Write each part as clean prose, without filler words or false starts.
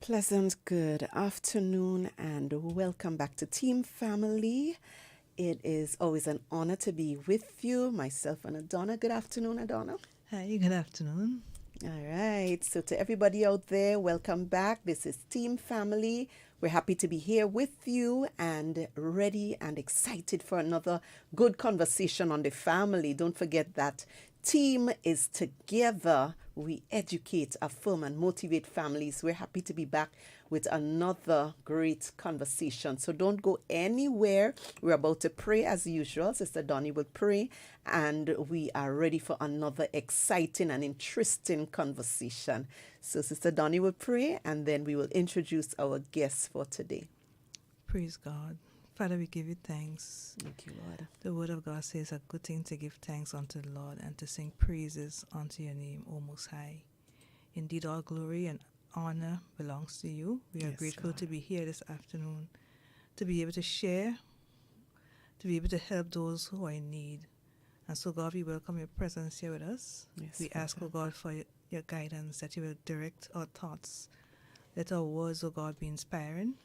pleasant good afternoon and welcome back to Team Family. It is always an honor to be with you, myself and Adonna. Good afternoon, Adonna. Hi, good afternoon. All right, so to everybody out there, welcome back. This is Team Family. We're happy to be here with you and ready and excited for another good conversation on the family. Don't forget that team is together. We educate, affirm, and motivate families. We're happy to be back with another great conversation. So don't go anywhere. We're about to pray as usual. Sister Donnie will pray, and we are ready for another exciting and interesting conversation. So Sister Donnie will pray, and then we will introduce our guests for today. Praise God. Father, we give you thanks. Thank you, Lord. The word of God says a good thing to give thanks unto the Lord and to sing praises unto your name, O Most High. Indeed, all glory and honor belongs to you. We are Yes, grateful Lord. to be here this afternoon, to be able to share, to be able to help those who are in need. And so, God, we welcome your presence here with us. Yes, We ask, O God, for your guidance, that you will direct our thoughts. Let our words, O God, be inspiring.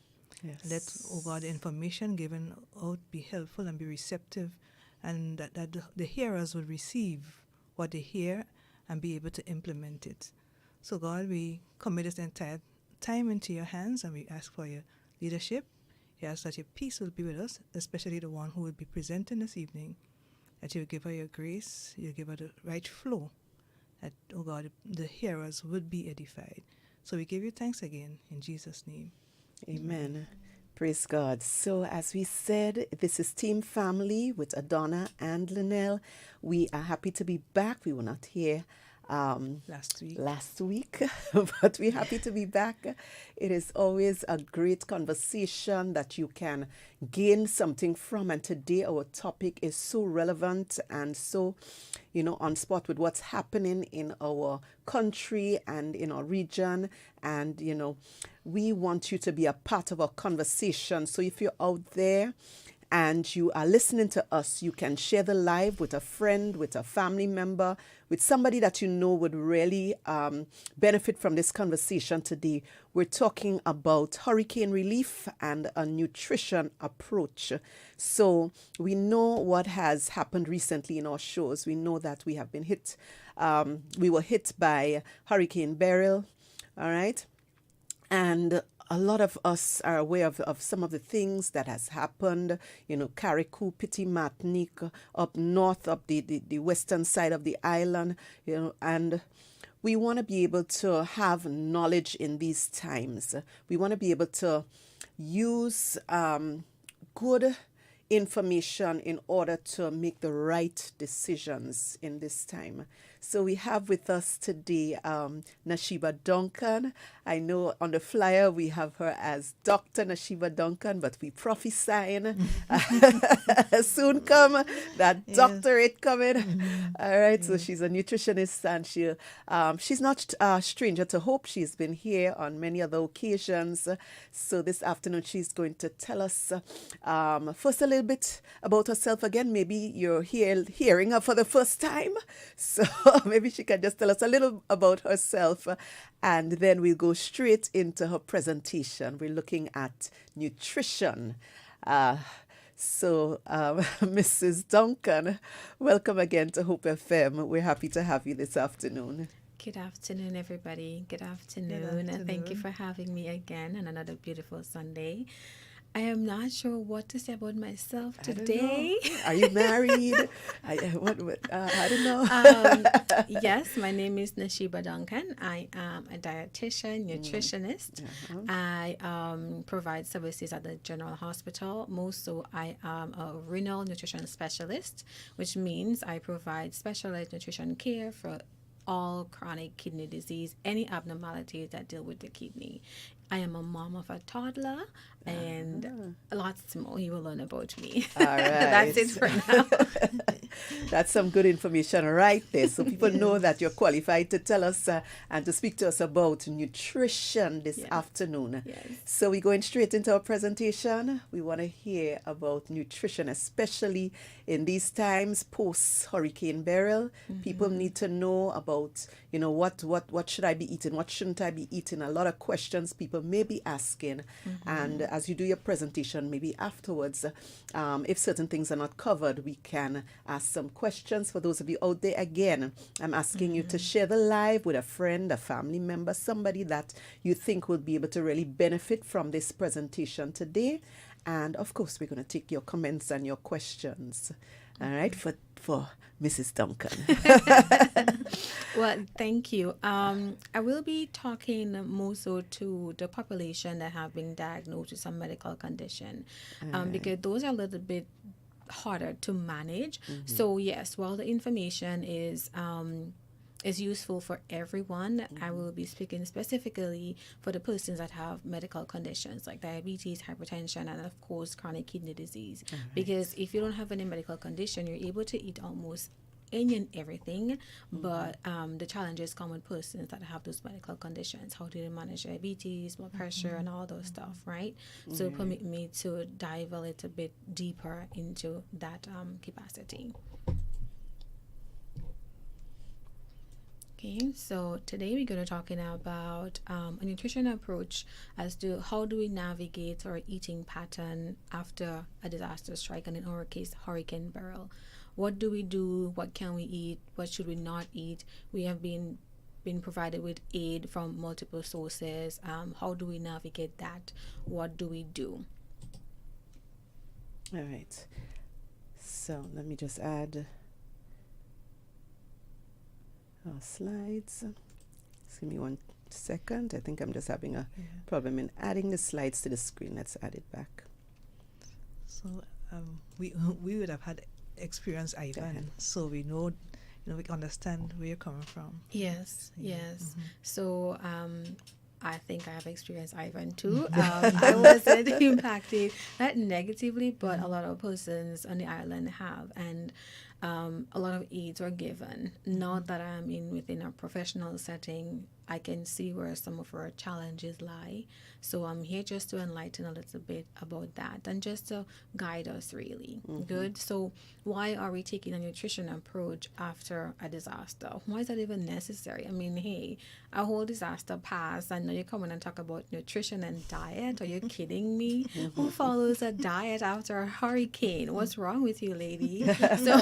Yes. Let, O God, the information given out be helpful and be receptive, and that the hearers will receive what they hear and be able to implement it. So, God, we commit this entire time into your hands, and we ask for your leadership. We ask that your peace will be with us, especially the one who will be presenting this evening, that you will give her your grace, you will give her the right flow, that, oh God, the hearers would be edified. So we give you thanks again in Jesus' name. Amen. Praise God. So, as we said, this is Team Family with Adonna and Linnell. We are happy to be back. We were not here Last week, but we're happy to be back. It is always a great conversation that you can gain something from. And today, our topic is so relevant and so, on spot with what's happening in our country and in our region. And, we want you to be a part of our conversation. So if you're out there and you are listening to us, you can share the live with a friend, with a family member, with somebody that you know would really benefit from this conversation today. We're talking about hurricane relief and a nutrition approach. So we know what has happened recently in our shows. We know that we have been hit. We were hit by Hurricane Beryl, all right? And a lot of us are aware of some of the things that has happened, Carriacou, Petit Martinique, up north, up the western side of the island, and we want to be able to have knowledge in these times. We want to be able to use good information in order to make the right decisions in this time. So we have with us today Nashiba Duncan. I know on the flyer we have her as Dr. Nashiba Duncan, but we prophesying soon come that Yes. doctorate coming. All right, so she's a nutritionist and she's not a stranger to hope. She's been here on many other occasions. So this afternoon she's going to tell us first a little bit about herself again. Maybe you're hearing her for the first time. So maybe she can just tell us a little about herself, and then we'll go straight into her presentation. We're looking at nutrition. So, Mrs. Duncan, welcome again to Hope FM. We're happy to have you this afternoon. Good afternoon, everybody. Good afternoon. And thank you for having me again on another beautiful Sunday. I am not sure what to say about myself today. I don't know. Are you married? I don't know. Yes, my name is Nashiba Duncan. I am a dietitian, nutritionist. I provide services at the General Hospital. Most so, I am a renal nutrition specialist, which means I provide specialized nutrition care for all chronic kidney disease, any abnormalities that deal with the kidney. I am a mom of a toddler, and lots more you will learn about me. All right. That's it for now. That's some good information right there. So people know that you're qualified to tell us and to speak to us about nutrition this afternoon. Yes. So we're going straight into our presentation. We want to hear about nutrition, especially in these times post Hurricane Beryl, people need to know about, what should I be eating, what shouldn't I be eating. A lot of questions people may be asking, and as you do your presentation, maybe afterwards, if certain things are not covered, we can ask some questions. For those of you out there, again, I'm asking you to share the live with a friend, a family member, somebody that you think will be able to really benefit from this presentation today. And of course, we're going to take your comments and your questions. All right, for Mrs. Duncan. Well, thank you. I will be talking more so to the population that have been diagnosed with some medical condition, because those are a little bit harder to manage. So yes, while the information is useful for everyone, I will be speaking specifically for the persons that have medical conditions like diabetes, hypertension, and of course chronic kidney disease. Because if you don't have any medical condition, you're able to eat almost any and everything, but the challenges come with persons that have those medical conditions. How do they manage diabetes, blood pressure, and all those stuff, right? So permit me to dive a little bit deeper into that capacity. Okay, so today we're going to talking about a nutrition approach as to how do we navigate our eating pattern after a disaster strike, and in our case, Hurricane Beryl. What do we do? What can we eat? What should we not eat? We have been provided with aid from multiple sources. How do we navigate that? What do we do? All right. So let me just add our slides. Just give me 1 second. I think I'm just having a problem in adding the slides to the screen. Let's add it back. So we would have had experience, Ivan, so we know, we understand where you're coming from. Yes. So I think I have experienced Ivan too. I wasn't impacted that negatively, but a lot of persons on the island have, and a lot of aids were given. Not that I'm within a professional setting, I can see where some of our challenges lie. So I'm here just to enlighten a little bit about that and just to guide us really. Good. So why are we taking a nutrition approach after a disaster? Why is that even necessary? Hey, a whole disaster passed and now you're coming and talk about nutrition and diet? Are you kidding me? Who follows a diet after a hurricane? What's wrong with you, lady? So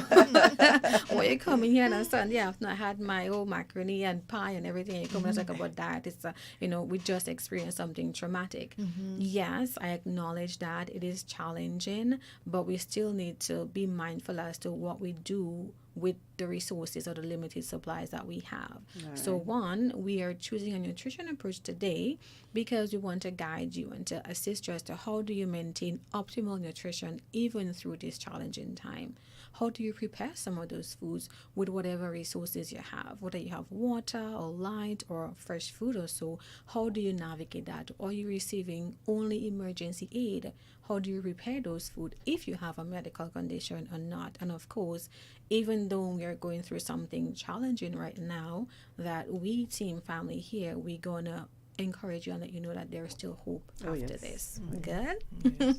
why you coming here on a Sunday after I had my old macaroni and pie and everything, you come and talk about diet? It's we just experienced something traumatic. Yes, I acknowledge that it is challenging, but we still need to be mindful as to what we do with the resources or the limited supplies that we have. Right. So one, we are choosing a nutrition approach today because we want to guide you and to assist you as to how do you maintain optimal nutrition even through this challenging time. How do you prepare some of those foods with whatever resources you have, whether you have water or light or fresh food or so? How do you navigate that? Are you receiving only emergency aid? How do you prepare those food if you have a medical condition or not? And of course, even though we are going through something challenging right now, that we Team Family here, we're going to encourage you and let you know that there's still hope after this. Good? Yes.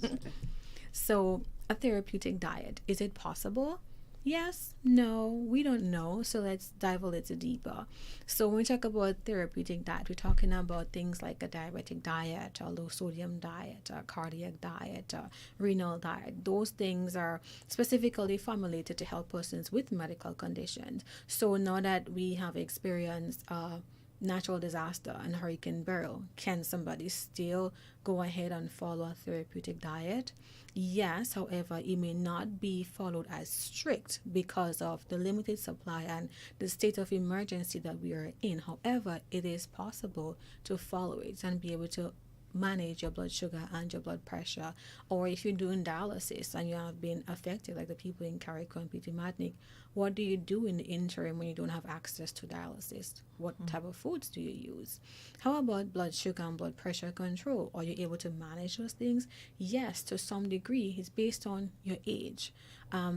So a therapeutic diet, is it possible? Yes, no, we don't know. So let's dive a little deeper. So when we talk about therapeutic diet, we're talking about things like a diabetic diet, a low sodium diet, a cardiac diet, a renal diet. Those things are specifically formulated to help persons with medical conditions. So now that we have experienced natural disaster and Hurricane Beryl, can somebody still go ahead and follow a therapeutic diet? Yes, however, it may not be followed as strict because of the limited supply and the state of emergency that we are in. However, it is possible to follow it and be able to manage your blood sugar and your blood pressure. Or if you're doing dialysis and you have been affected, like the people in Carriacou and Petit Martinique, What do you do in the interim when you don't have access to dialysis? What type of foods do you use? How about blood sugar and blood pressure control? Are you able to manage those things? Yes, to some degree. It's based on your age,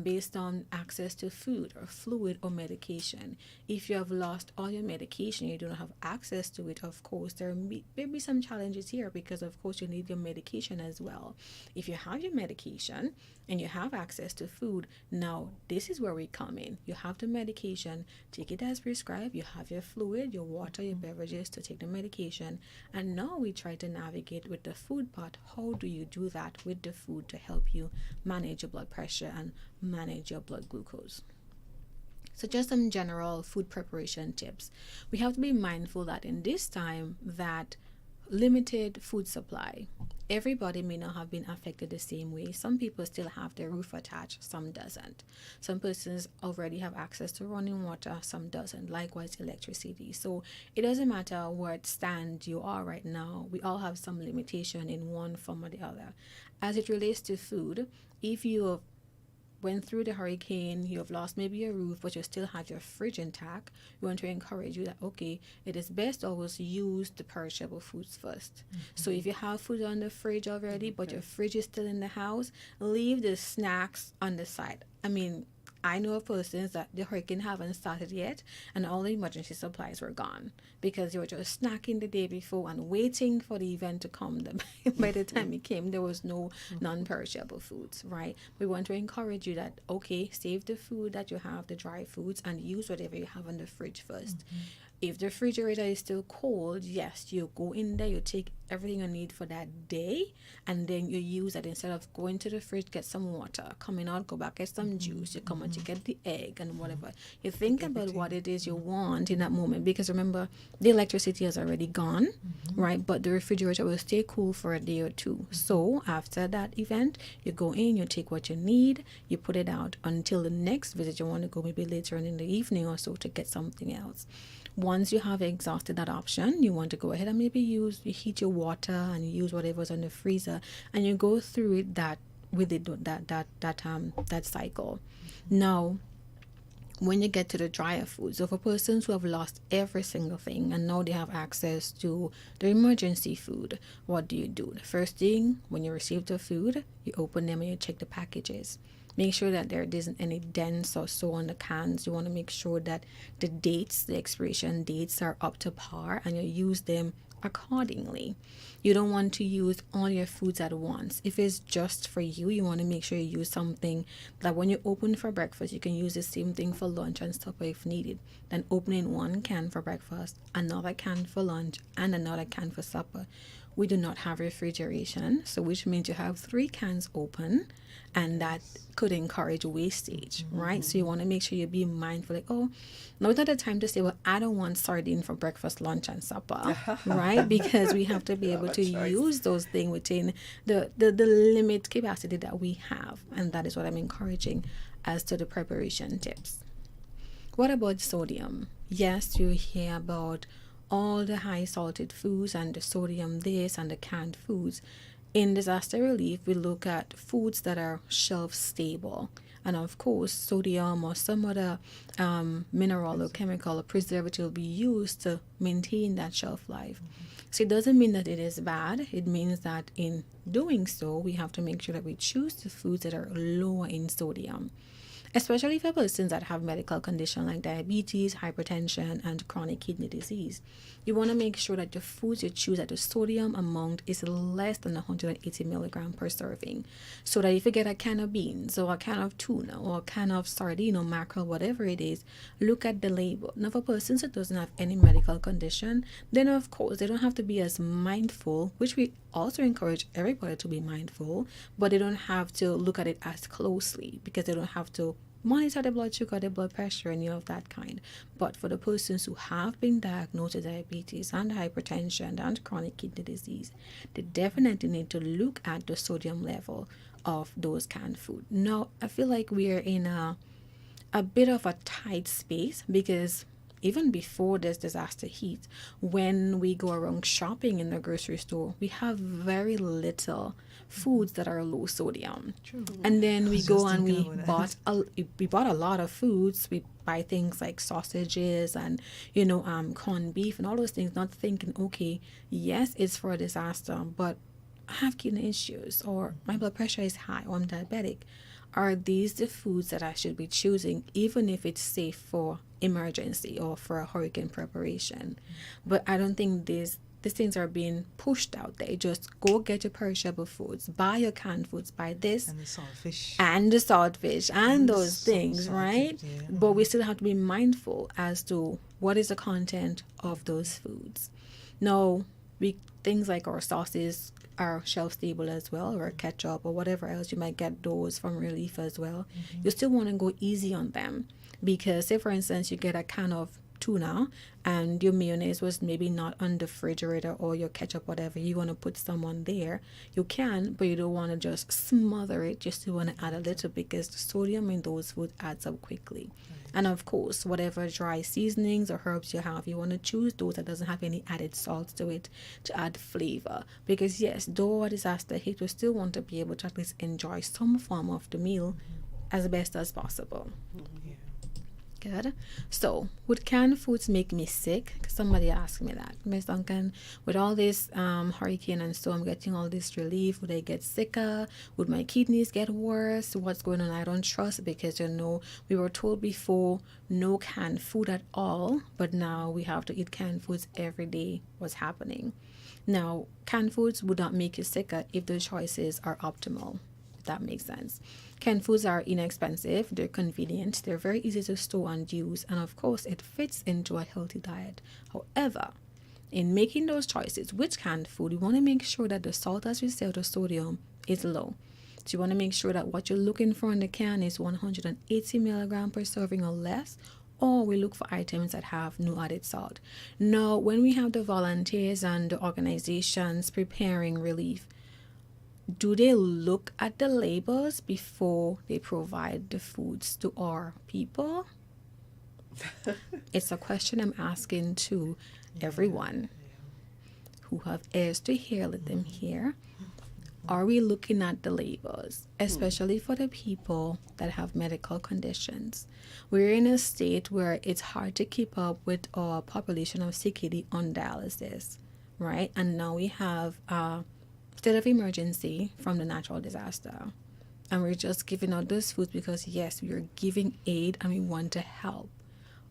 based on access to food or fluid or medication. If you have lost all your medication, you don't have access to it, of course, there may be some challenges here because, of course, you need your medication as well. If you have your medication and you have access to food, now this is where we come in. You have the medication, take it as prescribed, you have your fluid, your water, your beverages to take the medication, and now we try to navigate with the food part. How do you do that with the food to help you manage your blood pressure and manage your blood glucose? So just some general food preparation tips. We have to be mindful that in this time that limited food supply, everybody may not have been affected the same way. Some people still have their roof attached, some doesn't. Some persons already have access to running water, some doesn't. Likewise, electricity. So it doesn't matter what stand you are right now. We all have some limitation in one form or the other. As it relates to food, if you went through the hurricane, you have lost maybe your roof, but you still have your fridge intact, we want to encourage you that, okay, it is best to always use the perishable foods first. So if you have food on the fridge already, but your fridge is still in the house, leave the snacks on the side. I mean, I know of persons that the hurricane haven't started yet and all the emergency supplies were gone because they were just snacking the day before and waiting for the event to come. By the time it came, there was no non-perishable foods, right? We want to encourage you that, okay, save the food that you have, the dry foods, and use whatever you have in the fridge first. If the refrigerator is still cold, yes, you go in there, you take everything you need for that day, and then you use that instead of going to the fridge, get some water, coming out, go back, get some juice, you come out, you get the egg and whatever. You think about what it is you want in that moment, because remember, the electricity has already gone, right? But the refrigerator will stay cool for a day or two. So after that event, you go in, you take what you need, you put it out until the next visit. You want to go maybe later on in the evening or so to get something else. Once you have exhausted that option, you want to go ahead and maybe you heat your water and you use whatever's on the freezer, and you go through it that cycle. Now, when you get to the drier foods, so for persons who have lost every single thing and now they have access to the emergency food, what do you do? The first thing, when you receive the food, you open them and you check the packages. Make sure that there isn't any dents or so on the cans. You want to make sure that the dates, the expiration dates, are up to par and you use them accordingly. You don't want to use all your foods at once. If it's just for you, you want to make sure you use something that when you open for breakfast, you can use the same thing for lunch and supper if needed. Then opening one can for breakfast, another can for lunch, and another can for supper. We do not have refrigeration, so which means you have 3 cans open, and that could encourage wastage, right? So you want to make sure you be mindful, like, oh, now it's not the time to say, well, I don't want sardine for breakfast, lunch, and supper, right? Because we have to be able to use those things within the limit capacity that we have, and that is what I'm encouraging as to the preparation tips. What about sodium? Yes, you hear about all the high salted foods and the sodium this and the canned foods. In disaster relief, we look at foods that are shelf stable, and of course sodium or some other mineral or chemical or preservative will be used to maintain that shelf life. So it doesn't mean that it is bad. It means that in doing so, we have to make sure that we choose the foods that are lower in sodium, especially for persons that have medical conditions like diabetes, hypertension, and chronic kidney disease. You want to make sure that the foods you choose, that the sodium amount is less than 180 milligram per serving, so that if you get a can of beans or a can of tuna or a can of sardine or mackerel, whatever it is, look at the label. Now, for persons that doesn't have any medical condition, then of course they don't have to be as mindful, which we also encourage everybody to be mindful, but they don't have to look at it as closely because they don't have to monitor the blood sugar, the blood pressure, any of that kind. But for the persons who have been diagnosed with diabetes and hypertension and chronic kidney disease, they definitely need to look at the sodium level of those canned food. Now, I feel like we're in a bit of a tight space because even before this disaster hit, when we go around shopping in the grocery store, we have very little foods that are low sodium. True. And then we was go just and we thinking about that. bought a lot of foods. We buy things like sausages and corned beef and all those things, not thinking, okay, yes, it's for a disaster, but I have kidney issues, or my blood pressure is high, or I'm diabetic. Are these the foods that I should be choosing, even if it's safe for emergency or for a hurricane preparation? But I don't think these things are being pushed out there. Just go get your perishable foods, buy your canned foods, buy this And the saltfish. and the saltfish and those things, salted, right? yeah. But we still have to be mindful as to what is the content of those foods. Now, things like our sauces are shelf stable as well, or ketchup or whatever else. You might get those from Relief as well. You still want to go easy on them, because say for instance you get a can of tuna and your mayonnaise was maybe not on the refrigerator, or your ketchup, whatever, you want to put some on there, you can, but you don't want to just smother it. You still want to add a little, because the sodium in those foods adds up quickly. And of course, whatever dry seasonings or herbs you have, you want to choose those that doesn't have any added salts to it to add flavor. Because yes, though a disaster hit, we still want to be able to at least enjoy some form of the meal as best as possible. Yeah. Good. So, would canned foods make me sick? 'Cause somebody asked me that. Ms. Duncan, with all this hurricane and so I'm getting all this relief, would I get sicker? Would my kidneys get worse? What's going on? I don't trust, because we were told before no canned food at all, but now we have to eat canned foods every day. What's happening? Now, canned foods would not make you sicker if the choices are optimal. That makes sense. Canned foods are inexpensive, they're convenient, they're very easy to store and use, and of course it fits into a healthy diet. However, in making those choices with canned food, you want to make sure that the salt, as we say, the sodium is low. So you want to make sure that what you're looking for in the can is 180 milligrams per serving or less, or we look for items that have no added salt. Now, when we have the volunteers and the organizations preparing relief, do they look at the labels before they provide the foods to our people? It's a question I'm asking to everyone who have ears to hear. Let them hear. Are we looking at the labels, especially for the people that have medical conditions? We're in a state where it's hard to keep up with our population of CKD on dialysis, right? And now we have state of emergency from the natural disaster, and we're just giving out those foods because yes, we are giving aid and we want to help.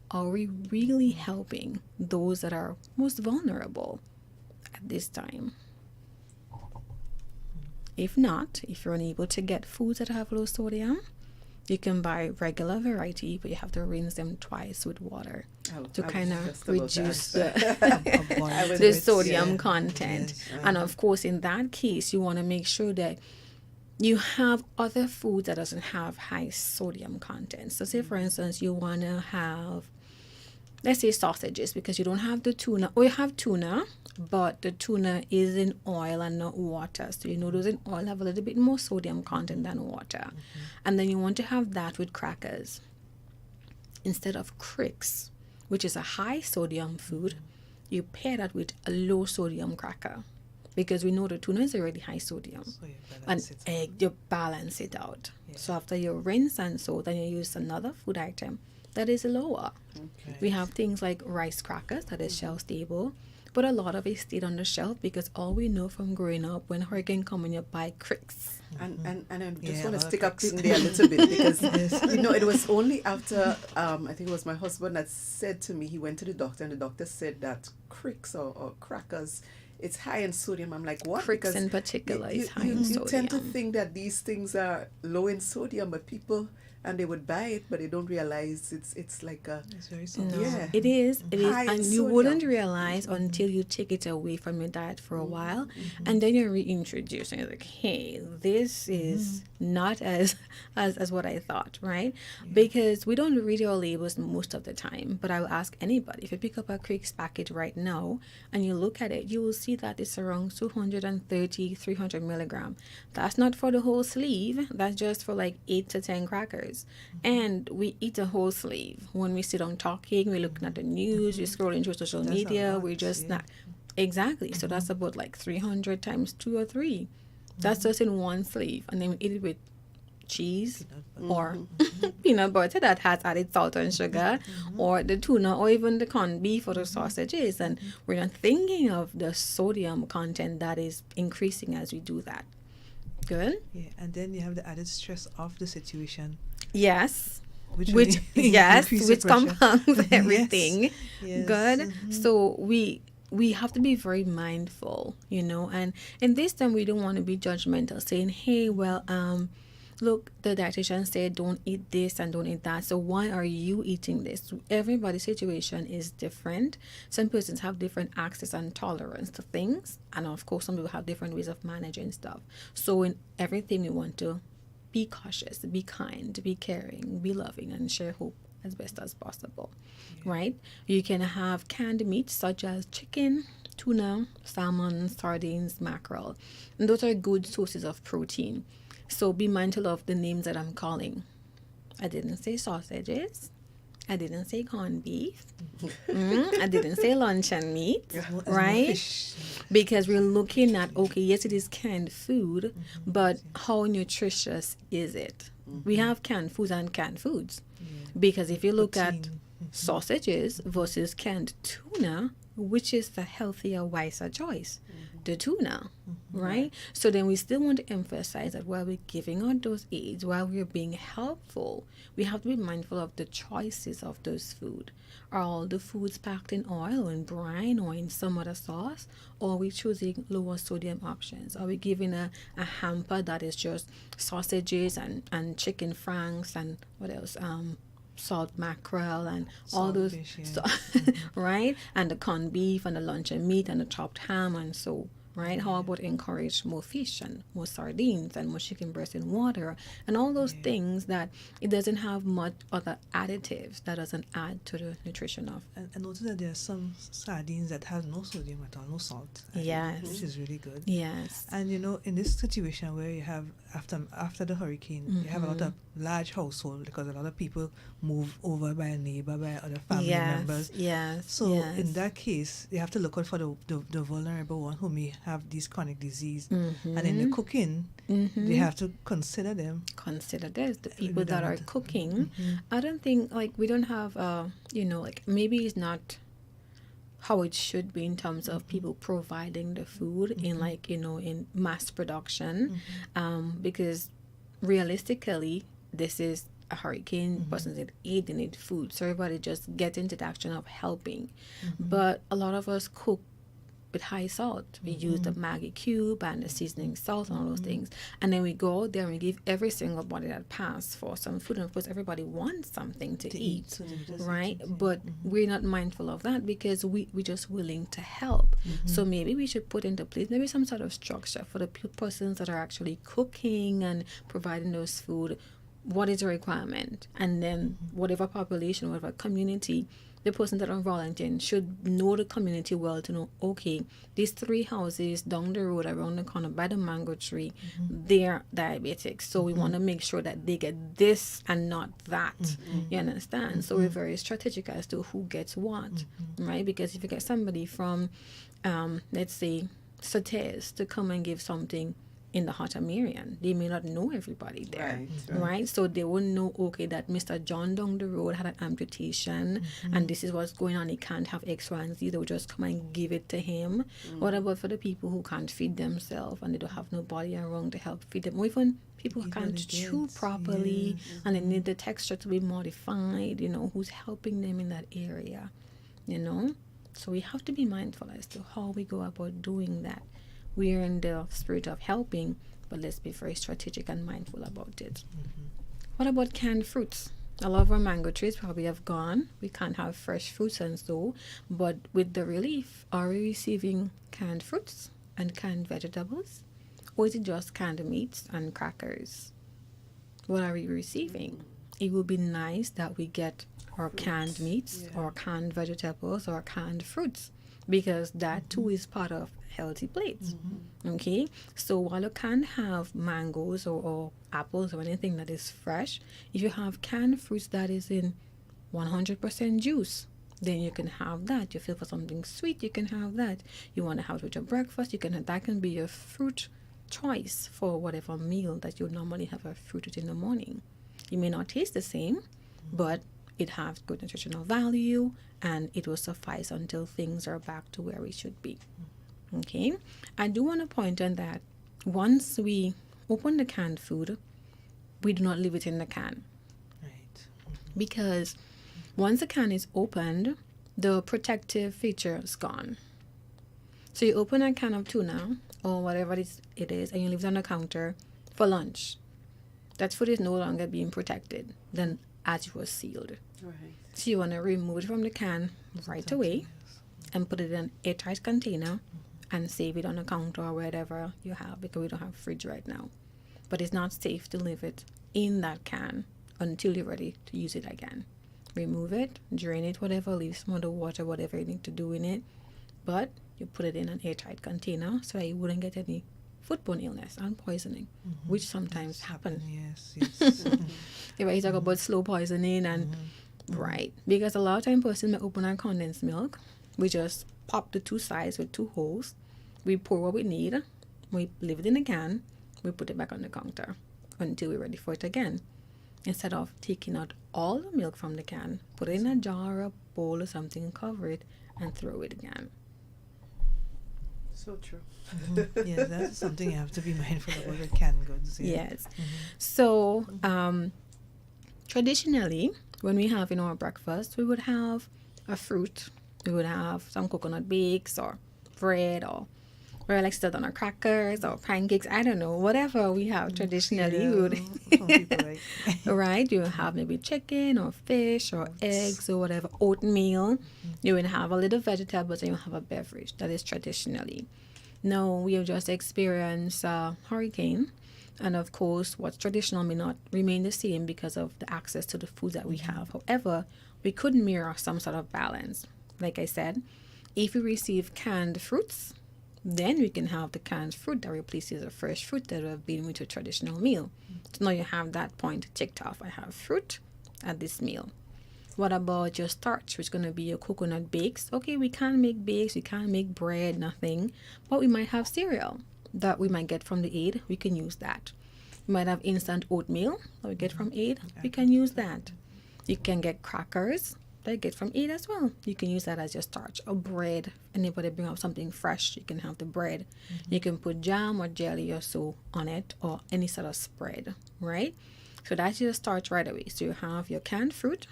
Are we really helping those that are most vulnerable at this time? If not, if you're unable to get foods that have low sodium, you can buy regular variety, but you have to rinse them twice with water to kind of reduce the sodium content. Yes. And of course, in that case, you want to make sure that you have other foods that doesn't have high sodium content. So say, for instance, you want to have, let's say, sausages, because you don't have the tuna, or you have tuna, but the tuna is in oil and not water. So those in oil have a little bit more sodium content than water. And then you want to have that with crackers instead of Crix, which is a high sodium food. You pair that with a low sodium cracker, because we know the tuna is already high sodium. So And egg, you balance it out. Yeah. So after you rinse and so, then you use another food item that is lower. Okay. We have things like rice crackers that is shelf stable, but a lot of it stayed on the shelf because all we know from growing up, when hurricane come, you buy Crix. And I just Yeah, want to a lot stick of up tricks. in there a little bit, because it was only after I think it was my husband that said to me, he went to the doctor and the doctor said that Crix or crackers, it's high in sodium. I'm like, what? Crix in particular is high in you tend to sodium. think that these things are low in sodium, but people, and they would buy it, but they don't realize it's like a It's very No, salty. Yeah. it is, High in and you sodium. wouldn't realize until you take it away from your diet for a while, and then you're reintroducing it. Like, hey, this is not as what I thought, right? Because we don't read our labels most of the time. But I will ask anybody, if you pick up a Crix packet right now and you look at it, you will see that it's around 230, 300 milligram. That's not for the whole sleeve. That's just for like 8 to 10 crackers. sausages. And we eat a whole sleeve. When we sit down talking, we're looking at the news, we're scrolling through social That's a media, lot, we're just yeah. not. Exactly. So that's about like 300 times 2 or 3. That's just in one sleeve. And then we eat it with cheese or peanut butter that has added salt and sugar, or the tuna, or even the corned beef or the sausages. And we're not thinking of the sodium content that is increasing as we do that. Good? Yeah, and then you have the added stress of the situation, Yes. which Which really yes, increase the which pressure. compounds Yes, everything. yes. Good. So we have to be very mindful, you know, and in this time we don't want to be judgmental, saying, hey, well, look, the dietitian said don't eat this and don't eat that, so why are you eating this? Everybody's situation is different. Some persons have different access and tolerance to things, and of course some people have different ways of managing stuff. So in everything we want to be cautious, be kind, be caring, be loving, and share hope as best as possible, right? You can have canned meats such as chicken, tuna, salmon, sardines, mackerel, and those are good sources of protein. So be mindful of the names that I'm calling. I didn't say sausages. I didn't say corned beef. I didn't say luncheon meat, There's more right? fish. Because we're looking at, okay, yes, it is canned food, but how nutritious is it? We have canned foods and canned foods. Because if you look at Protein. sausages versus canned tuna, which is the healthier, wiser choice? The tuna, right? So then we still want to emphasize that while we're giving out those aids, while we're being helpful, we have to be mindful of the choices of those food. Are all the foods packed in oil or in brine or in some other sauce? Or are we choosing lower sodium options? Are we giving a hamper that is just sausages and chicken franks and what else? Salt mackerel and all those, Saltfish, yeah. so, right? And the corned beef and the luncheon meat and the chopped ham and so, right? How about encourage more fish and more sardines and more chicken breast in water and all those things that it doesn't have much other additives that doesn't add to the nutrition of. And notice that there are some sardines that have no sodium at all, no salt. added, Yes. which is really good. Yes. And you know, in this situation where you have after the hurricane, you have a lot of large household because a lot of people move over by a neighbor, by other family members. Yes. So yes. in that case, you have to look out for the vulnerable one who may have these chronic disease. And in the cooking, they have to consider them. Consider this, the people that are don't- cooking. I don't think, like, we don't have like, maybe it's not how it should be in terms of people providing the food in, like, in mass production, because realistically this is a hurricane. Persons need aid, they need food, so everybody just get into the action of helping. But a lot of us cook with high salt. We use the Maggi cube and the seasoning salt and all those things, and then we go out there and we give every single body that pass for some food, and of course everybody wants something to eat, so they just right? eat it, yeah. But we're not mindful of that because we're just willing to help. So maybe we should put into place maybe some sort of structure for the persons that are actually cooking and providing those food. What is the requirement? And then whatever population, whatever community, the person that are volunteering should know the community well to know, okay, these 3 houses down the road around the corner by the mango tree, they're diabetics. So we want to make sure that they get this and not that. You understand? So we're very strategic as to who gets what, right? Because if you get somebody from, let's say, Sautes to come and give something in the Hatamirian, they may not know everybody there, right? So they won't know, okay, that Mr. John down the road had an amputation and this is what's going on. He can't have X, Y, and Z. They'll just come and give it to him. What about for the people who can't feed themselves and they don't have nobody around to help feed them? Or even people who People can't that chew get, properly and they need the texture to be modified, who's helping them in that area, So we have to be mindful as to how we go about doing that. We are in the spirit of helping, but let's be very strategic and mindful about it. What about canned fruits? A lot of our mango trees probably have gone. We can't have fresh fruits and so, but with the relief, are we receiving canned fruits and canned vegetables? Or is it just canned meats and crackers? What are we receiving? It would be nice that we get our canned meats or canned vegetables or canned fruits. because that too is part of healthy plates. Okay, so while you can't have mangoes or apples or anything that is fresh, if you have canned fruits that is in 100% juice, then you can have that. You feel for something sweet, you can have that. You want to have it with your breakfast, you can. That can be your fruit choice for whatever meal that you normally have a fruit with in the morning. It may not taste the same, but it has good nutritional value, and it will suffice until things are back to where we should be. Okay, I do want to point on that once we open the canned food, we do not leave it in the can. Right. Because once the can is opened, the protective feature is gone. So you open a can of tuna or whatever it is, and you leave it on the counter for lunch. That food is no longer being protected than as it was sealed. Right. So you want to remove it from the can right away and put it in an airtight container and save it on the counter or wherever you have, because we don't have a fridge right now. But it's not safe to leave it in that can until you're ready to use it again. Remove it, drain it, whatever, leave some of the water, whatever you need to do in it. But you put it in an airtight container so that you wouldn't get any foodborne illness and poisoning, which sometimes happen. Yes, yes. If I talk about slow poisoning and right, because a lot of time person may open our condensed milk, we just pop the two sides with two holes, we pour what we need, we leave it in a can, we put it back on the counter until we're ready for it again. Instead of taking out all the milk from the can, put it in a jar or a bowl or something, cover it, and throw it again. So true. Yeah, that's something you have to be mindful about with canned goods. Yeah. Yes. So, traditionally, when we have in our breakfast, we would have a fruit. We would have some coconut bakes or bread, or like stuff on our crackers or pancakes. I don't know, whatever we have traditionally. We would, Some people like right? You have maybe chicken or fish or eggs or whatever, oatmeal. You would have a little vegetables, and you have a beverage. That is traditionally. Now we have just experienced a hurricane, and of course, what's traditional may not remain the same because of the access to the food that we have. However, we could mirror some sort of balance. Like I said, if we receive canned fruits, then we can have the canned fruit that replaces the fresh fruit that would have been with a traditional meal. So now you have that point ticked off. I have fruit at this meal. What about your starch, which is going to be your coconut bakes? Okay, we can't make bakes, we can't make bread, nothing. But we might have cereal that we might get from the aid. We can use that. We might have instant oatmeal that we get from aid. We can use that. You can get crackers that you get from aid as well. You can use that as your starch. Or bread. Anybody bring up something fresh, you can have the bread. You can put jam or jelly or so on it, or any sort of spread, right? So that's your starch right away. So you have your canned fruit.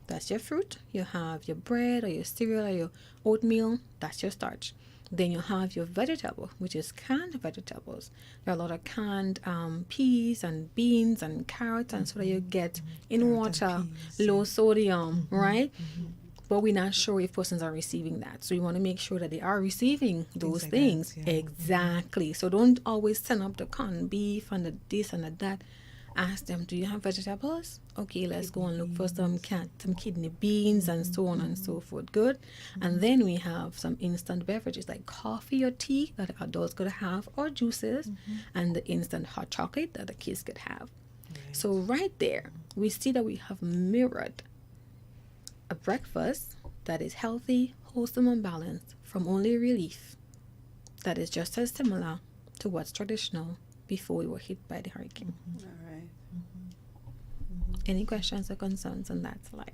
That's your fruit. You have your bread or your cereal or your oatmeal. That's your starch. Then you have your vegetable, which is canned vegetables. There are a lot of canned peas and beans and carrots, and so that you get in Carrot water, and peas, low sodium, right? But we're not sure if persons are receiving that. So you want to make sure that they are receiving those like things. that, yeah. Exactly. So don't always send up the corned beef and the this and the that. Ask them, do you have vegetables? Okay, let's go and look for some kidney beans and so on and so forth. Good. And then we have some instant beverages like coffee or tea that adults could have, or juices, and the instant hot chocolate that the kids could have. So right there, we see that we have mirrored a breakfast that is healthy, wholesome, and balanced from only relief that is just as similar to what's traditional before we were hit by the hurricane. All right. Any questions or concerns on that slide?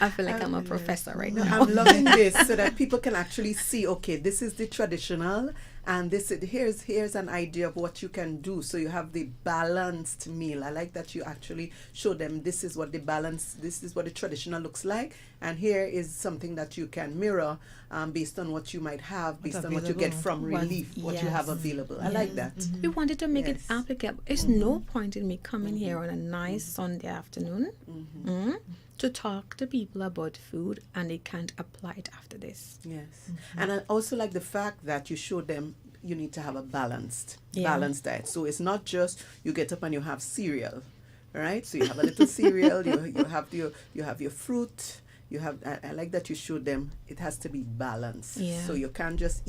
I feel like I'm a professor right No, now. I'm loving this so that people can actually see, okay, this is the traditional, and this is, here's an idea of what you can do. So you have the balanced meal. I like that you actually show them this is what the traditional looks like, and here is something that you can mirror based on what you might have, based on what you get from relief, what you have yes. available. I like that. We wanted to make it Yes. applicable. It's no point in me coming here on a nice Sunday afternoon to talk to people about food and they can't apply it after this. Yes. And I also like the fact that you show them you need to have a balanced diet. So it's not just you get up and you have cereal, right? So you have a little cereal, you have your fruit, you have, I like that you showed them it has to be balanced. Yeah. So you can't just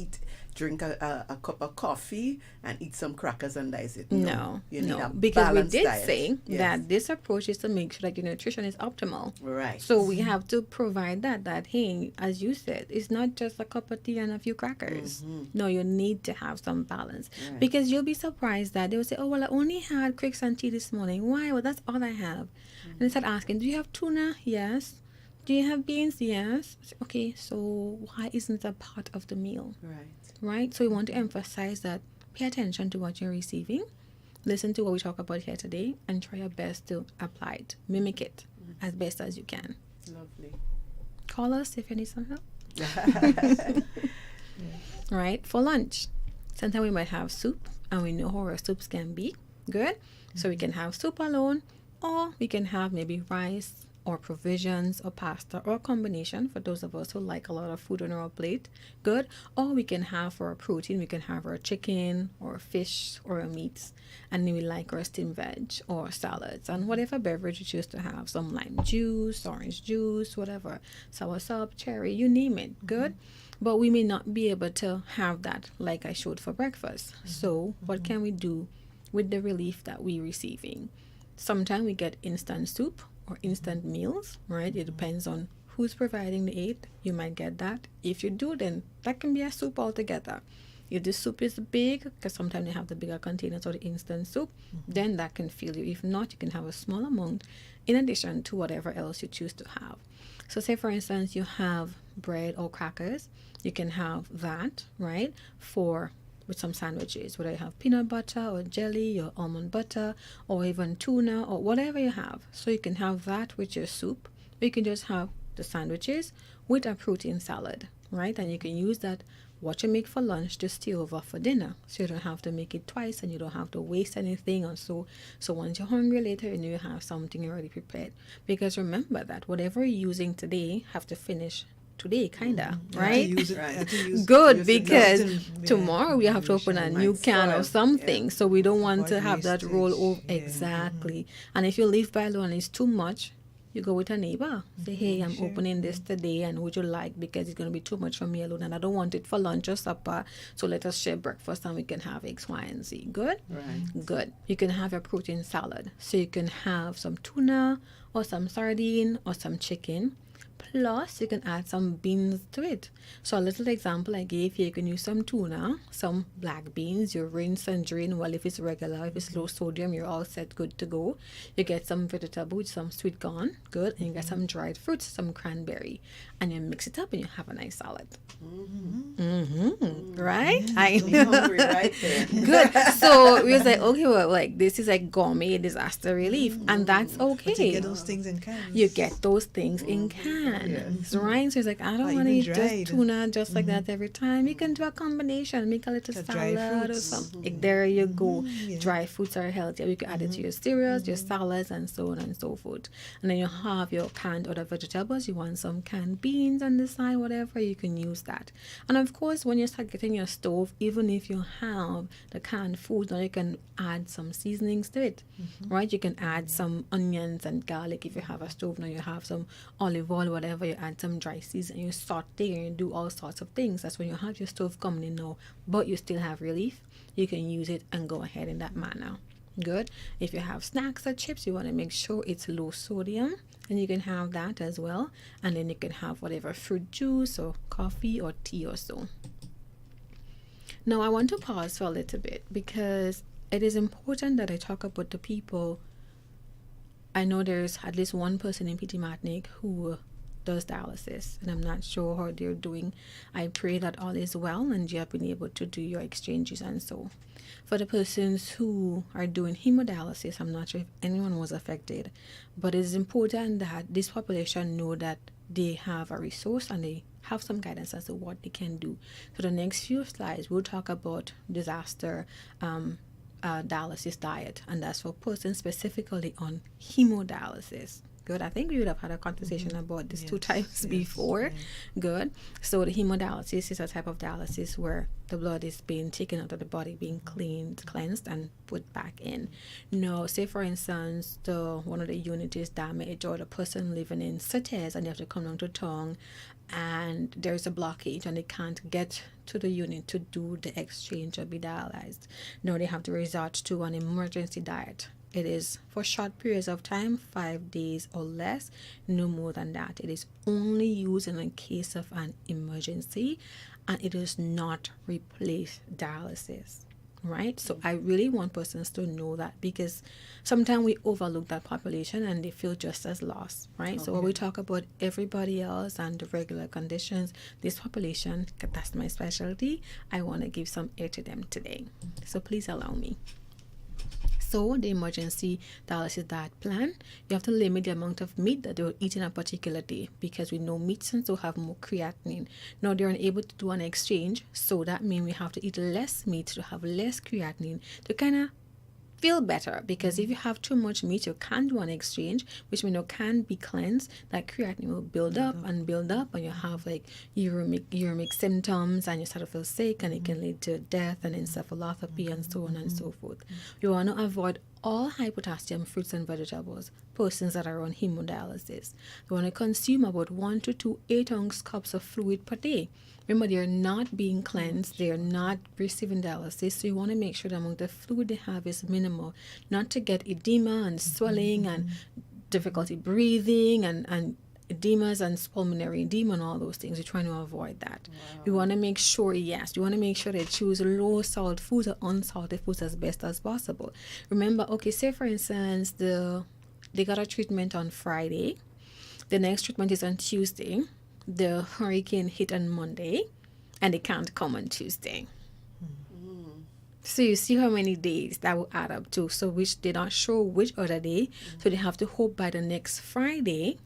drink a cup of coffee and eat some crackers and that's it. No, You need a because we balanced did diet. say Yes. that this approach is to make sure that your nutrition is optimal. Right. So we have to provide that hey, as you said, it's not just a cup of tea and a few crackers. No, you need to have some balance. Right. Because you'll be surprised that they will say, oh, well, I only had Quicks and tea this morning. Why? Well, that's all I have. And they start asking, do you have tuna? Yes. Do you have beans? Yes. I say, okay, so why isn't it a part of the meal? Right. Right? So we want to emphasize that pay attention to what you're receiving, listen to what we talk about here today, and try your best to apply it, mimic it as best as you can. Lovely. Call us if you need some help. Right? For lunch, sometimes we might have soup, and we know how our soups can be. Good? So we can have soup alone, or we can have maybe rice or provisions or pasta or a combination for those of us who like a lot of food on our plate. Good? Or we can have for our protein, we can have our chicken or fish or our meats, and then we like our steamed veg or salads and whatever beverage you choose to have, some lime juice, orange juice, whatever, soursop, cherry, you name it. Good? But we may not be able to have that like I showed for breakfast. So what can we do with the relief that we're receiving? Sometimes we get instant soup or instant meals, right? It depends on who's providing the aid. You might get that. If you do, then that can be a soup altogether. If the soup is big, because sometimes they have the bigger containers or the instant soup, then that can fill you. If not, you can have a small amount in addition to whatever else you choose to have. So say, for instance, you have bread or crackers. You can have that, right, with some sandwiches, whether you have peanut butter or jelly or almond butter or even tuna or whatever you have. So you can have that with your soup. Or you can just have the sandwiches with a protein salad, right? And you can use that, what you make for lunch, to stay over for dinner. So you don't have to make it twice and you don't have to waste anything. And so once you're hungry later, you know you have something already prepared. Because remember that whatever you're using today have to finish today, kinda, right? Good, because tomorrow we have to open a new can of something, so we don't want to have that roll over. Exactly. And if you live by alone and it's too much, you go with a neighbor. Say, hey, I'm opening this today, and would you like, because it's going to be too much for me alone, and I don't want it for lunch or supper, so let us share breakfast and we can have X, Y, and Z. Good? Right. Good. You can have a protein salad. So you can have some tuna or some sardine or some chicken. Plus, you can add some beans to it. So a little example I gave here, you can use some tuna, some black beans, you rinse and drain. Well, if it's regular, if it's low sodium, you're all set, good to go. You get some vegetables, some sweet corn, good, and you get some dried fruits, some cranberry, and you mix it up and you have a nice salad. Right? I I'm hungry right there. Good. So we was like, okay, well, like this is like gourmet disaster relief, and that's okay. But you get those things in cans. You get those things in cans, right? So it's like, I don't Or want to even eat dried. just tuna just like that every time. You can do a combination, make a little Got dry salad or fruits. something. There you go. Yeah. Dry fruits are healthier. You can add it to your cereals, your salads, and so on and so forth. And then you have your canned other vegetables. You want some canned beans on the side, whatever, you can use that. And of course, when you start getting your stove, even if you have the canned food, now you can add some seasonings to it, right? You can add some onions and garlic. If you have a stove now, you have some olive oil, whatever, you add some dry season, you saute and you do all sorts of things. That's when you have your stove coming in now, but you still have relief. You can use it and go ahead in that manner. Good. If you have snacks or chips, you want to make sure it's low sodium, and you can have that as well. And then you can have whatever fruit juice or coffee or tea or so. Now I want to pause for a little bit because it is important that I talk about the people. I know there's at least one person in PT Martinique who does dialysis, and I'm not sure how they're doing. I pray that all is well and you have been able to do your exchanges and so. For the persons who are doing hemodialysis, I'm not sure if anyone was affected, but it's important that this population know that they have a resource and they have some guidance as to what they can do. So the next few slides, we'll talk about disaster dialysis diet, and that's for persons specifically on hemodialysis. Good. I think we would have had a conversation about this 2 times Yes, before. right. Good. So the hemodialysis is a type of dialysis where the blood is being taken out of the body, being cleansed, and put back in. Now, say for instance, one of the units is damaged, or the person living in Sitges and they have to come down to town, and there's a blockage and they can't get to the unit to do the exchange or be dialyzed. Now they have to resort to an emergency diet. It is for short periods of time, 5 days or less, no more than that. It is only used in a case of an emergency, and it does not replace dialysis, right? So I really want persons to know that, because sometimes we overlook that population and they feel just as lost, right? So when we talk about everybody else and the regular conditions, this population, that's my specialty, I want to give some air to them today. So please allow me. So the emergency dialysis diet plan, you have to limit the amount of meat that they will eat in a particular day, because we know meat tends to have more creatinine. Now they're unable to do an exchange, so that means we have to eat less meat to have less creatinine to kind of feel better, because if you have too much meat, you can't do an exchange, which we know can be cleansed. That creatinine will build up, and you have like uremic symptoms, and you start to feel sick, and it can lead to death and encephalopathy and so on and so forth. You want to avoid all high potassium fruits and vegetables, persons that are on hemodialysis. You want to consume about 1 to 2 8-ounce cups of fluid per day. Remember, they're not being cleansed, they're not receiving dialysis, so you want to make sure the amount of fluid they have is minimal, not to get edema and swelling and difficulty breathing and edemas and pulmonary edema and all those things. We're trying to avoid that. We want to make sure, they choose low salt foods or unsalted foods as best as possible. Remember, okay, say for instance, they got a treatment on Friday, the next treatment is on Tuesday, the hurricane hit on Monday, and they can't come on Tuesday. So you see how many days that will add up to. So which they're not sure which other day, so they have to hope by the next Friday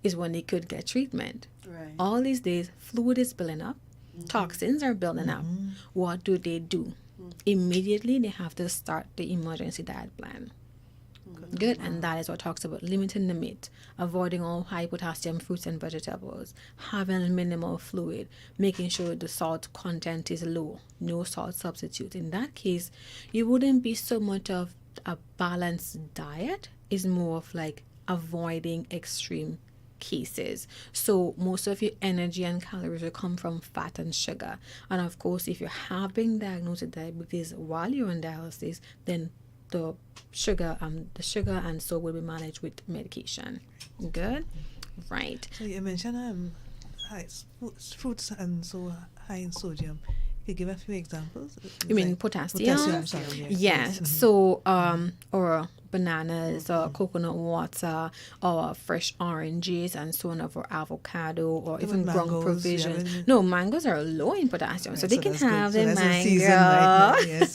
is when they could get treatment. Right. All these days, fluid is building up, toxins are building up. What do? Immediately they have to start the emergency diet plan. Good. And that is what talks about limiting the meat, avoiding all high potassium fruits and vegetables, having minimal fluid, making sure the salt content is low, no salt substitute. In that case, you wouldn't be so much of a balanced diet, it's more of like avoiding extreme cases. So most of your energy and calories will come from fat and sugar. And of course, if you have been diagnosed with diabetes while you're on dialysis, then the sugar and so will be managed with medication. Good, right? So you mentioned fruits and so high in sodium. Can you give a few examples? You mean potassium? Potassium, sorry, Yes. So or bananas or coconut water or fresh oranges and so on, or avocado or even ground mangoes, provisions. No, mangoes are low in potassium, Right, so they so can that's good. have So their that's in mango. season right now, yes.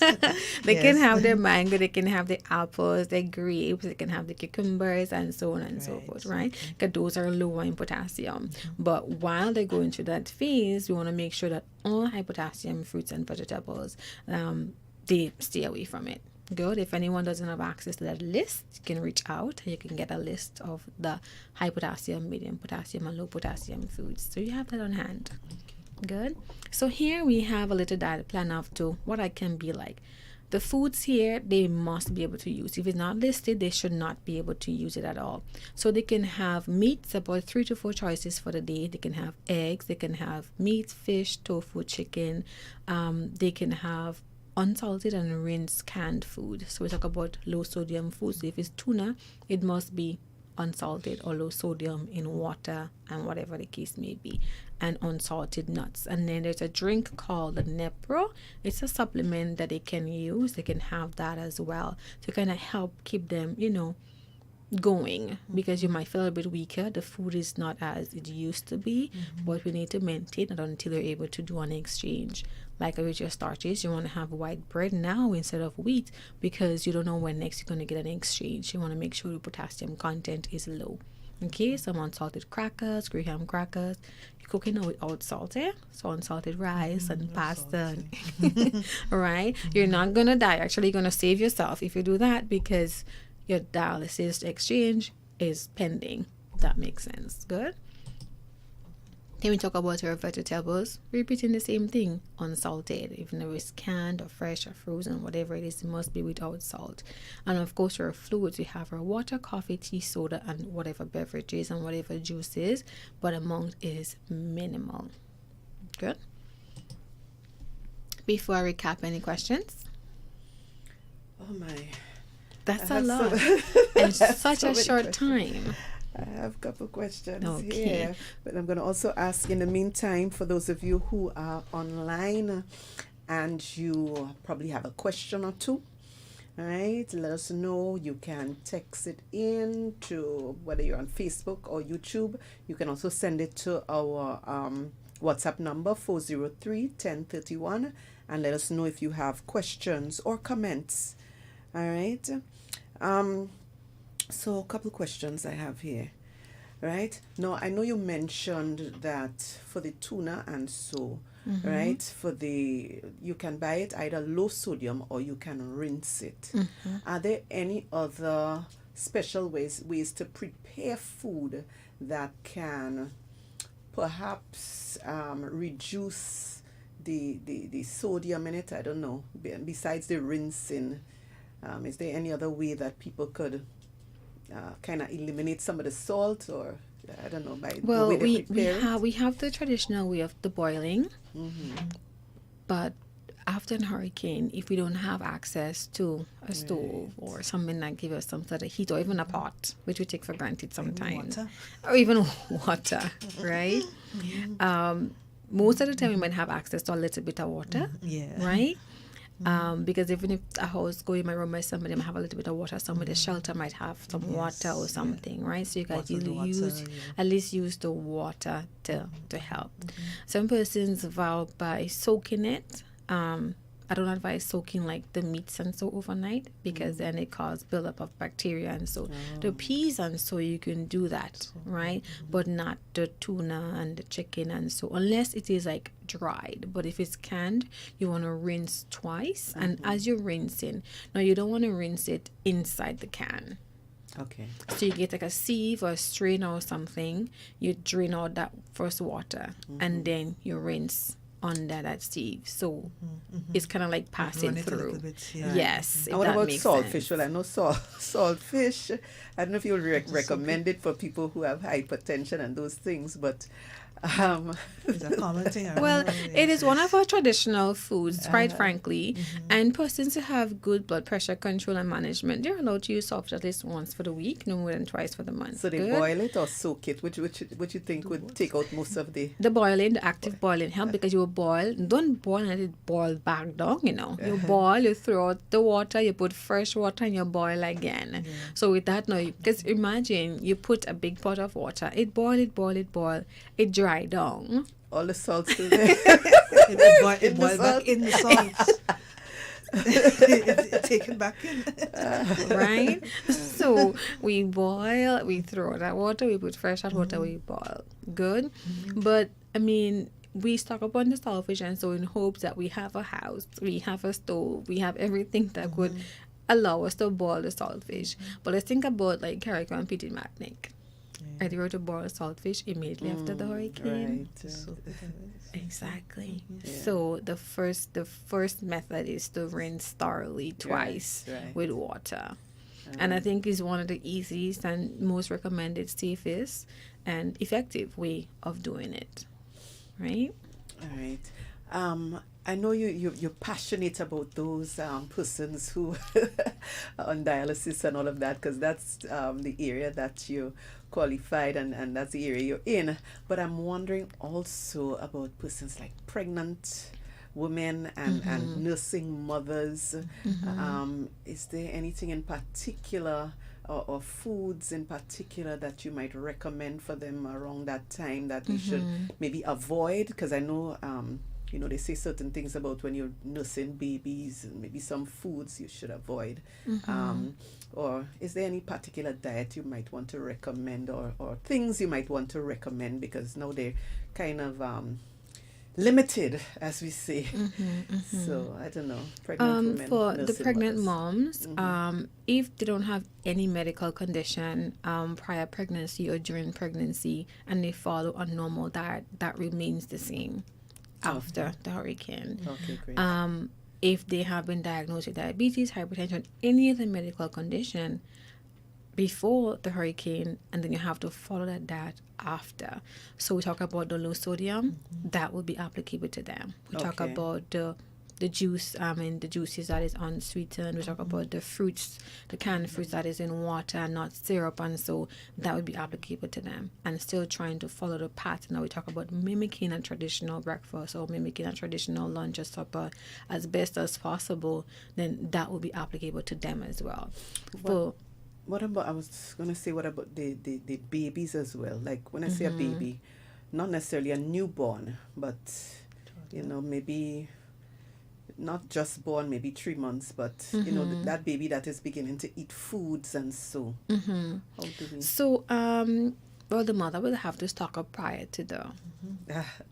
They can Yes. have their mango, they can have the apples, the grapes, they can have the cucumbers and so on and so Right. forth, right? Because those are lower in potassium. But while they're going through that phase, we want to make sure that all high potassium fruits and vegetables, they stay away from it. Good. If anyone doesn't have access to that list, you can reach out. You can get a list of the high potassium, medium potassium, and low potassium foods. So you have that on hand. Good. So here we have a little diet plan of to what I can be like. The foods here, they must be able to use. If it's not listed, they should not be able to use it at all. So they can have meats, about 3 to 4 choices for the day. They can have eggs. They can have meat, fish, tofu, chicken. They can have unsalted and rinsed canned food. So we talk about low sodium food. So if it's tuna, it must be unsalted or low sodium in water and whatever the case may be, and unsalted nuts. And then there's a drink called the Nepro. It's a supplement that they can use. They can have that as well to kind of help keep them, going, because you might feel a bit weaker. The food is not as it used to be, but we need to maintain it until you're able to do an exchange. Like with your starches, you want to have white bread now instead of wheat, because you don't know when next you're going to get an exchange. You want to make sure the potassium content is low. Okay, some unsalted crackers, graham crackers. You're cooking without salt, so unsalted rice and pasta. All right, you're not going to die. Actually, you're going to save yourself if you do that, because your dialysis exchange is pending. That makes sense. Good. Then we talk about our vegetables, repeating the same thing, unsalted. Even though it's canned or fresh or frozen, whatever it is, it must be without salt. And of course, our fluids, we have our water, coffee, tea, soda, and whatever beverages and whatever juices, but amount is minimal. Good. Before I recap, any questions? Oh my. That's I a have lot. so- In such so a many short questions. time. I have a couple questions Okay. here, but I'm going to also ask in the meantime for those of you who are online and you probably have a question or two. All right, let us know. You can text it in to whether you're on Facebook or YouTube. You can also send it to our WhatsApp number 403-1031 and let us know if you have questions or comments. All right. So a couple questions I have here, right? Now, I know you mentioned that for the tuna and so, right? You can buy it either low sodium or you can rinse it. Are there any other special ways to prepare food that can perhaps reduce the sodium in it? I don't know. Besides the rinsing, is there any other way that people could kind of eliminate some of the salt, or I don't know, by the Well, way they we prepare it? we have the traditional way of the boiling, but after a hurricane, if we don't have access to a stove or something that gives us some sort of heat, or even a pot, which we take for granted sometimes, water. or even water, right? Most of the time, we might have access to a little bit of water, Yeah. right? Because even if a house go in my room by somebody might have a little bit of water, somebody the shelter might have some water or something, right? So you guys Bottled water, at least use the water to help. Some persons vow by soaking it. I don't advise soaking like the meats and so overnight, because then it causes buildup of bacteria and so. The peas and so you can do that, right? But not the tuna and the chicken and so, unless it is like dried. But if it's canned, you want to rinse twice. And as you're rinsing, now you don't want to rinse it inside the can. Okay. So you get like a sieve or a strainer or something, you drain out that first water and then you rinse under that sieve. So it's kind of like passing Run it a through. little bit, yeah. Yes. And if what that about makes saltfish? sense. Well, I know saltfish. I don't know if you would recommend it for people who have hypertension and those things, but It's a common thing. I Well, remember, it yes. is one of our traditional foods, quite frankly. And persons who have good blood pressure control and management, they're allowed to use saltfish at least once for the week, no more than twice for the month. so they Good. boil it or soak it, which you think would take out most of the. The boiling, the active boiling help, because you will boil. Don't boil and let it boil back down, you know. You boil, you throw out the water, you put fresh water and you boil again. So with that now, because imagine you put a big pot of water, it boil, it dry down. All the salt still there. It boil back in the salt. Take it back in. Right? So we boil, we throw that water, we put fresh hot water, we boil. Good. But I mean, we stock up on the saltfish, and so in hopes that we have a house, we have a stove, we have everything that could allow us to boil the saltfish. But let's think about like Carrico and Petit Matnick. Are they were to boil saltfish immediately after the hurricane? Right. Exactly. Yeah. So the first method is to rinse thoroughly twice right. with water. And I think is one of the easiest and most recommended, safest and effective way of doing it. Right? All right. I know you're passionate about those persons who are on dialysis and all of that, because that's the area that you qualified and that's the area you're in. But I'm wondering also about persons like pregnant women and nursing mothers. Is there anything in particular or foods in particular that you might recommend for them around that time that they should maybe avoid? Because I know they say certain things about when you're nursing babies, and maybe some foods you should avoid. Or is there any particular diet you might want to recommend, or things you might want to recommend? Because now they're kind of limited, as we say. So I don't know. Pregnant women For the nursing pregnant mothers. moms, if they don't have any medical condition prior pregnancy or during pregnancy, and they follow a normal diet, that remains the same after the hurricane. Okay, great. If they have been diagnosed with diabetes, hypertension, any other medical condition before the hurricane, and then you have to follow that diet after. So we talk about the low sodium, that will be applicable to them. We talk Okay. about the juice, the juices that is unsweetened. We talk about the fruits, the canned fruits that is in water, not syrup, and so that would be applicable to them. And still trying to follow the pattern. Now we talk about mimicking a traditional breakfast or mimicking a traditional lunch or supper as best as possible, then that will be applicable to them as well. For What about, I was going to say, what about the babies as well? Like when I say a baby, not necessarily a newborn, but, maybe not just born, maybe 3 months, but, that baby that is beginning to eat foods and so. How do we? So, well, the mother will have to stock up prior to the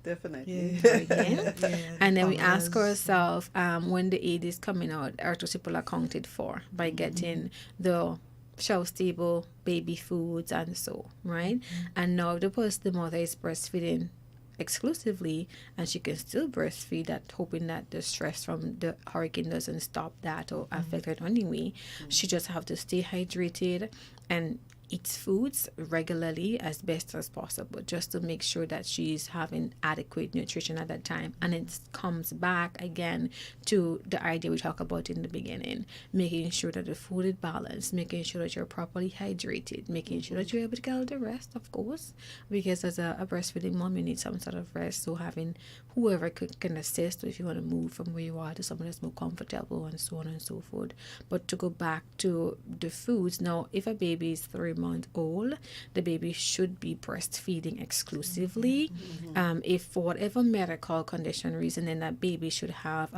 Definitely. hurricane. And then we ask formulas. ourselves when the aid is coming out, are those people accounted for by getting the shelf-stable baby foods and so, right? And now the mother is breastfeeding exclusively, and she can still breastfeed, that hoping that the stress from the hurricane doesn't stop that or affect her in any way. She just have to stay hydrated and eats foods regularly as best as possible, just to make sure that she's having adequate nutrition at that time. And it comes back again to the idea we talked about in the beginning, making sure that the food is balanced, making sure that you're properly hydrated, making sure that you're able to get all the rest, of course, because as a breastfeeding mom, you need some sort of rest. So having whoever can assist if you want to move from where you are to somewhere that's more comfortable and so on and so forth. But to go back to the foods, now if a baby is 3 months old, the baby should be breastfeeding exclusively. If for whatever medical condition reason, then that baby should have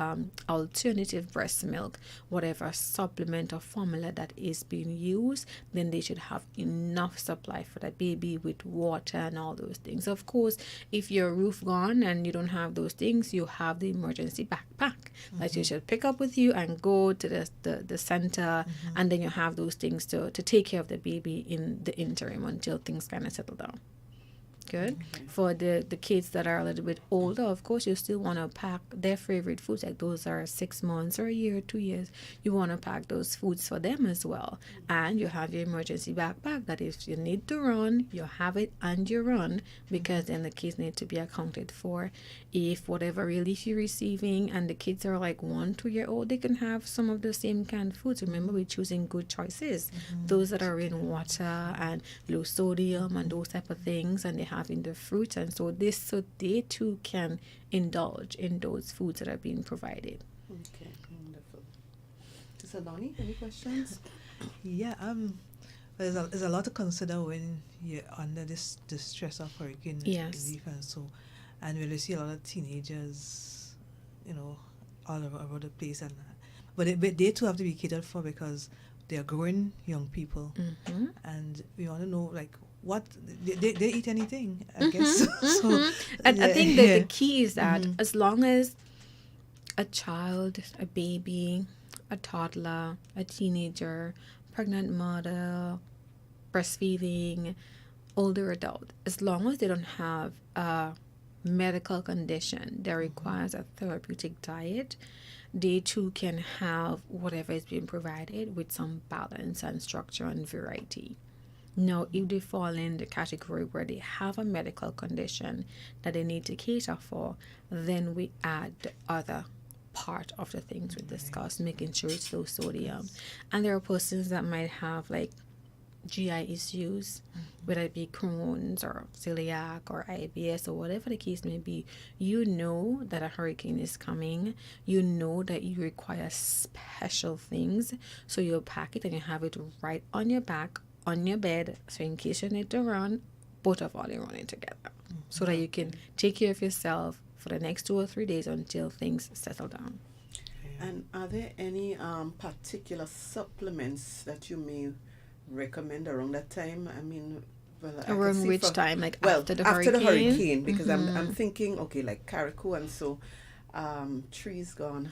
alternative breast milk, whatever supplement or formula that is being used, then they should have enough supply for that baby with water and all those things. Of course, if your roof gone and you don't have those things, you have the emergency backpack that you should pick up with you and go to the center, and then you have those things to take care of the baby in the interim until things kind of settle down. Good. For the kids that are a little bit older, of course, you still want to pack their favorite foods, like those are 6 months or a year, 2 years. You want to pack those foods for them as well. And you have your emergency backpack that if you need to run, you have it and you run, because then the kids need to be accounted for. If whatever relief you're receiving and the kids are like 1, 2 year old, they can have some of the same canned foods. Remember, we're choosing good choices. Those that are in water and low sodium and those type of things, and they have in the fruit, and so they too can indulge in those foods that are being provided. Okay, wonderful. So, Lonnie, any questions? Yeah, there's a lot to consider when you're under the stress of hurricane Yes. relief and so, and when you see a lot of teenagers, all over the place, but they too have to be catered for because they are growing young people, and we want to know like what they eat anything, I guess. So I think that the key is that Mm-hmm. as long as a child, a baby, a toddler, a teenager, pregnant mother, breastfeeding, older adult, as long as they don't have a medical condition that requires a therapeutic diet, they too can have whatever is being provided with some balance and structure and variety. Now, if they fall in the category where they have a medical condition that they need to cater for, then we add the other part of the things we discussed, making sure it's low sodium. And there are persons that might have like GI issues, whether it be Crohn's or celiac or IBS or whatever the case may be. You know that a hurricane is coming. You know that you require special things. So you'll pack it and you have it right on your back, on your bed. So in case you need to run, both of all are running together. So that you can take care of yourself for the next 2 or 3 days until things settle down. And are there any particular supplements that you may recommend around that time? I mean, Well, I could Around see which from- time? Like well, after the after hurricane? the hurricane, because I'm thinking, okay, like Carriacou and so, trees gone.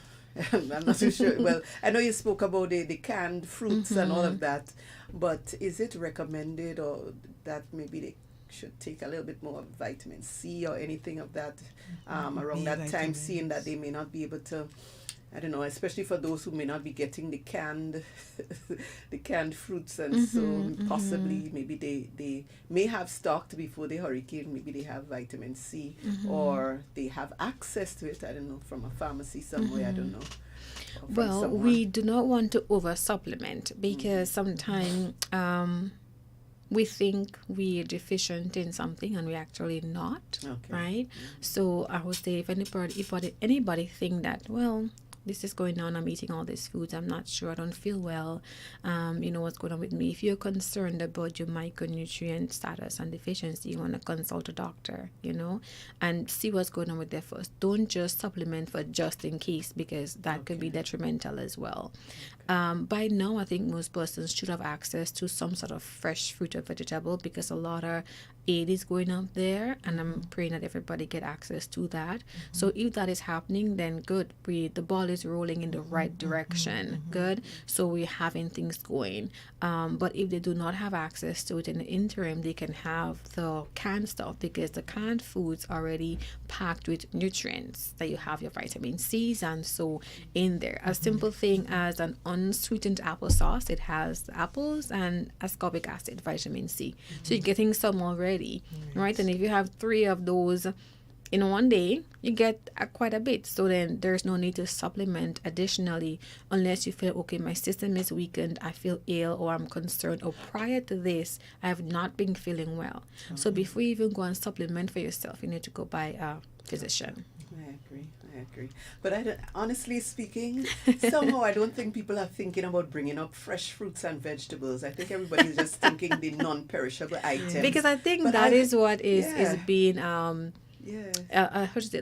I'm not too sure. Well, I know you spoke about the canned fruits and all of that, but is it recommended or that maybe they should take a little bit more vitamin C or anything of that around B that time, seeing that vitamins. they may not be able to, I don't know, especially for those who may not be getting the canned the canned fruits and so possibly maybe they may have stocked before the hurricane, maybe they have vitamin C or they have access to it, I don't know, from a pharmacy somewhere, I don't know. Or from Well, someone. we do not want to over supplement because sometimes we think we're deficient in something and we're actually not, Okay. right? So I would say if anybody think that, well, this is going on, I'm eating all these foods, I'm not sure, I don't feel well, what's going on with me. If you're concerned about your micronutrient status and deficiency, you want to consult a doctor, and see what's going on with there first. Don't just supplement for just in case, because that could be detrimental as well. By now, I think most persons should have access to some sort of fresh fruit or vegetable, because a lot of aid is going up there, and I'm praying that everybody get access to that. So if that is happening, then good. The ball is rolling in the right direction. Good. So we're having things going. But if they do not have access to it in the interim, they can have the canned stuff, because the canned foods already packed with nutrients that you have your vitamin C's and so in there. A simple thing as an unsweetened applesauce, it has apples and ascorbic acid, vitamin C. So you're getting some already, right? And if you have 3 of those in one day, you get quite a bit. So then there's no need to supplement additionally unless you feel, okay, my system is weakened, I feel ill, or I'm concerned, or prior to this, I have not been feeling well. So before you even go and supplement for yourself, you need to go by a physician. I agree. But honestly speaking, somehow I don't think people are thinking about bringing up fresh fruits and vegetables. I think everybody's just thinking the non-perishable items. Because I think But that is what is yeah. being Yeah.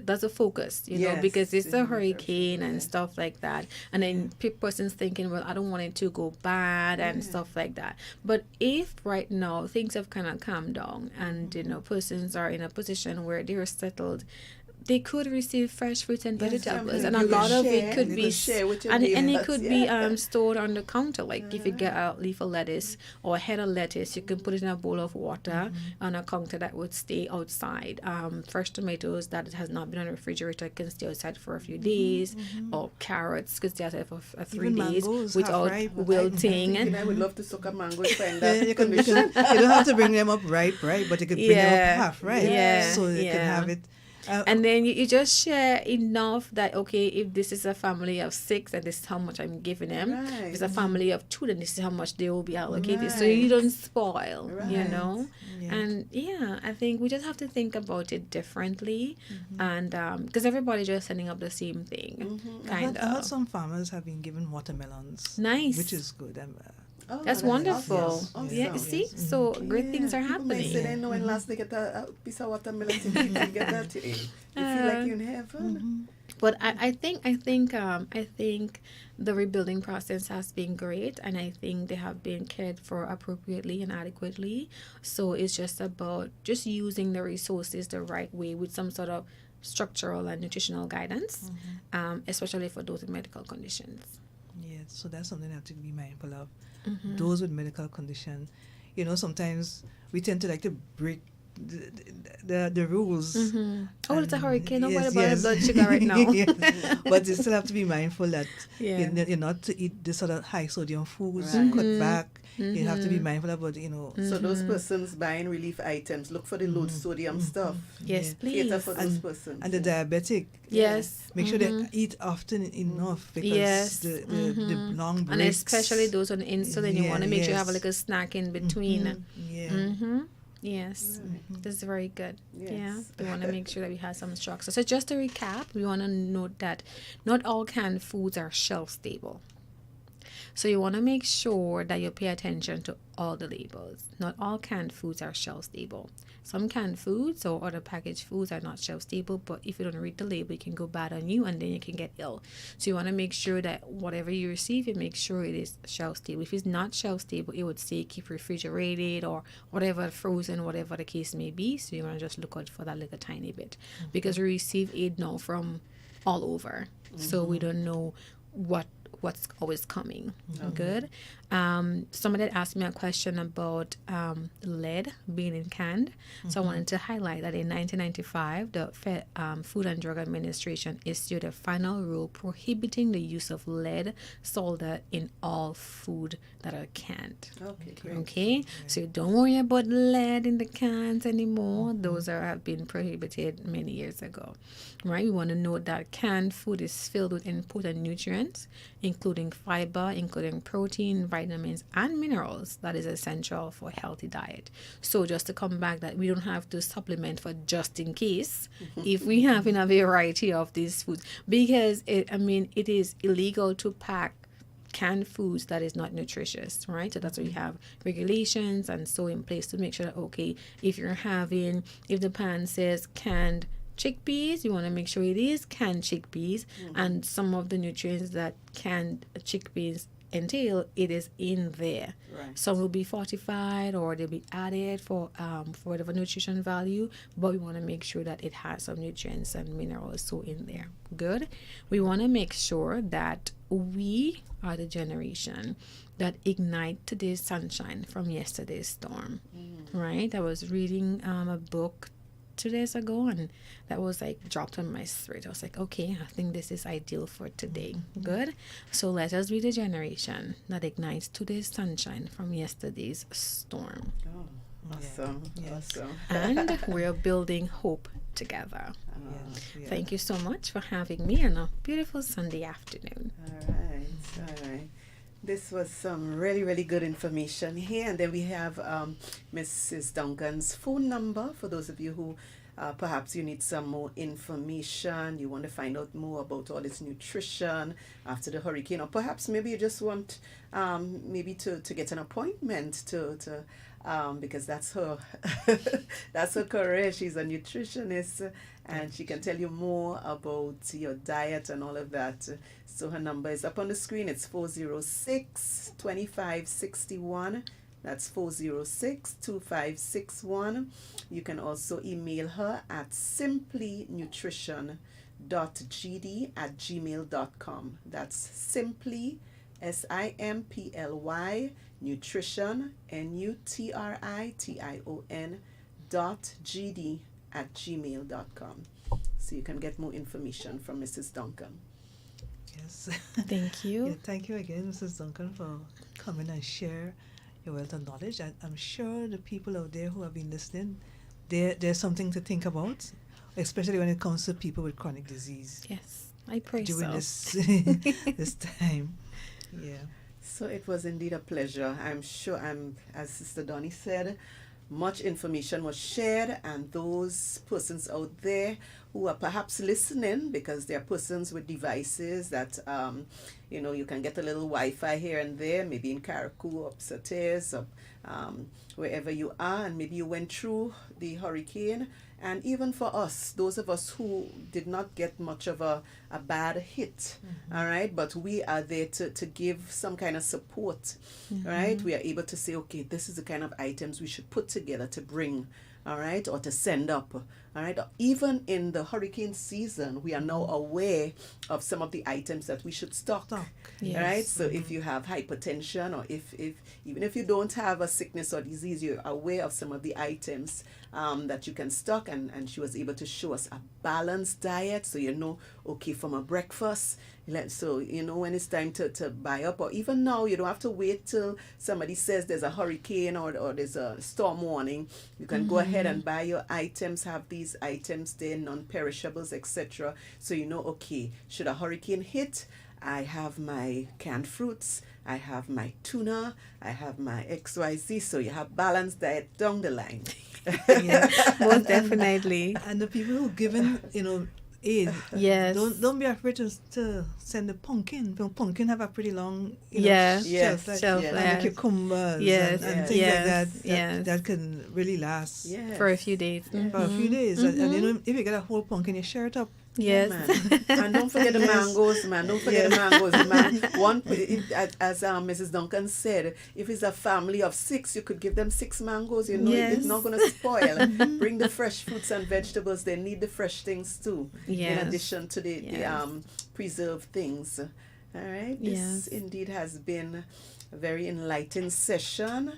that's a focus, Yes, because it's the a hurricane non-perishable, and yeah. stuff like that, and then person's thinking, well, I don't want it to go bad and stuff like that. But if right now things have kind of calmed down and persons are in a position where they're settled, they could receive fresh fruits and Yes, vegetables, definitely. and a You could lot of share- it could you be could share with your and it neighbors, could yeah. be stored on the counter. Like if you get a leaf of lettuce or a head of lettuce, you can put it in a bowl of water on a counter that would stay outside. Fresh tomatoes that has not been on the refrigerator can stay outside for a few days, or carrots could stay outside for 3 Even days mangoes, without half-ripe. wilting. Thinking I would love to suck a mango if I'm in Yeah, that you can, condition. you don't have to bring them up ripe, but you could bring them Yeah, up half ripe, yeah, so you yeah. can have it. And then you just share enough that, okay, if this is a family of 6, then this is how much I'm giving them. Right. If it's a family of 2, then this is how much they will be allocated. So Right. you don't spoil, Right. Yeah. Yeah. And I think we just have to think about it differently. And because everybody just setting up the same thing, kind I heard of. some farmers have been given watermelons. Nice. Which is good. Oh, That's wonderful. awesome. Yeah, Awesome. see? So great things are People may say happening. they know when last they get a piece of watermelon to eat, you get that to eat. You feel like you're in heaven. But I think the rebuilding process has been great, and I think they have been cared for appropriately and adequately. So it's just about just using the resources the right way with some sort of structural and nutritional guidance, especially for those with medical conditions. Yeah, so that's something I have to be mindful of. Those with medical condition, sometimes we tend to like to break the rules. Oh, it's a And hurricane. Don't worry yes, about yes. the blood sugar right now. Yes. But you still have to be mindful that Yeah. you're not to eat this sort of high sodium foods. Right. Cut back. You have to be mindful about So those persons buying relief items, look for the low sodium stuff. Yes, Yeah. please. Cater for those persons. and the diabetic. Yes. Make sure they eat often enough, because Yes. the long breaks. And especially those on insulin, you want to make sure you have a yes. little snack in between. Yeah. Yes, that's very good. Yes. Yeah, we want to make sure that we have some structure. So just to recap, we want to note that not all canned foods are shelf stable. So you want to make sure that you pay attention to all the labels. Not all canned foods are shelf stable. Some canned foods or other packaged foods are not shelf stable, but if you don't read the label, it can go bad on you and then you can get ill. So you want to make sure that whatever you receive, you make sure it is shelf stable. If it's not shelf stable, it would say keep refrigerated or whatever, frozen, whatever the case may be. So you want to just look out for that little tiny bit, because we receive aid now from all over. So we don't know what's always coming. Good. Somebody asked me a question about lead being in canned. So I wanted to highlight that in 1995, the Food and Drug Administration issued a final rule prohibiting the use of lead solder in all food that are canned. Okay, great. Okay, so don't worry about lead in the cans anymore. Those have been prohibited many years ago, right? We want to note that canned food is filled with important nutrients, including fiber, including protein, vitamins, and minerals that is essential for a healthy diet. So just to come back, that we don't have to supplement for just in case if we have in a variety of these foods, because it is illegal to pack canned foods that is not nutritious, right? So that's why we have regulations and so in place to make sure that, okay, if the pan says canned chickpeas, you want to make sure it is canned chickpeas, and some of the nutrients that canned chickpeas entail, it is in there. Right. Some will be fortified or they'll be added for whatever nutrition value, but we want to make sure that it has some nutrients and minerals so in there. Good. We want to make sure that we are the generation that ignite today's sunshine from yesterday's storm. Right? I was reading a book 2 days ago, and that was like dropped on my spirit. I was like, okay, I think this is ideal for today. Good. So let us be the generation that ignites today's sunshine from yesterday's storm. Oh, awesome. Awesome. And we're building hope together. Thank you so much for having me on a beautiful Sunday afternoon. All right. This was some really, really good information here. And then we have Mrs. Duncan's phone number for those of you who perhaps you need some more information. You want to find out more about all this nutrition after the hurricane, or perhaps maybe you just want maybe to get an appointment to because that's her that's her career. She's a nutritionist, and she can tell you more about your diet and all of that. So her number is up on the screen. It's 406-2561. That's 406-2561. You can also email her at simplynutrition.gd@gmail.com. That's simply, SIMPLY, nutrition, NUTRITION.GD@gmail.com. So you can get more information from Mrs. Duncan. Yes. Thank you. Yeah, thank you again, Mrs. Duncan, for coming and share your wealth of knowledge. I'm sure the people out there who have been listening, there's something to think about, especially when it comes to people with chronic disease. Yes, I pray during so. this time. Yeah. So it was indeed a pleasure. I'm sure, as Sister Donnie said, much information was shared, and those persons out there who are perhaps listening, because there are persons with devices that, you can get a little Wi-Fi here and there, maybe in Carriacou, upstairs, or wherever you are, and maybe you went through the hurricane. And even for us, those of us who did not get much of a bad hit, all right, but we are there to give some kind of support, right? We are able to say, okay, this is the kind of items we should put together to bring, all right, or to send up, all right. Even in the hurricane season, we are now aware of some of the items that we should stock. Yes. Right? So if you have hypertension, or if even if you don't have a sickness or disease, you're aware of some of the items that you can stock, and she was able to show us a balanced diet, so okay, from a breakfast, so when it's time to buy up, or even now you don't have to wait till somebody says there's a hurricane or there's a storm warning. You can go ahead and buy your items, have these items there, non-perishables, etc. So okay, should a hurricane hit, I have my canned fruits, I have my tuna, I have my XYZ, so you have balanced diet down the line. Most definitely. And the people who given, aid. Yes. Don't be afraid to send the pumpkin. Pumpkin have a pretty long Yeah. shelf life. Shelf And life. the cucumbers Yes. and things Yes. like that, Yes. that can really last Yes. For a few days. for a few days. And you know, if you get a whole pumpkin, you share it up. Yes. Man. And don't forget the mangoes, man. Don't forget the mangoes, man. As Mrs. Duncan said, if it's a family of 6, you could give them 6 mangoes. You know, Yes. it's not going to spoil. Bring the fresh fruits and vegetables. They need the fresh things too, Yes. in addition to the Yes. preserved things. All right. This Yes. indeed has been a very enlightening session.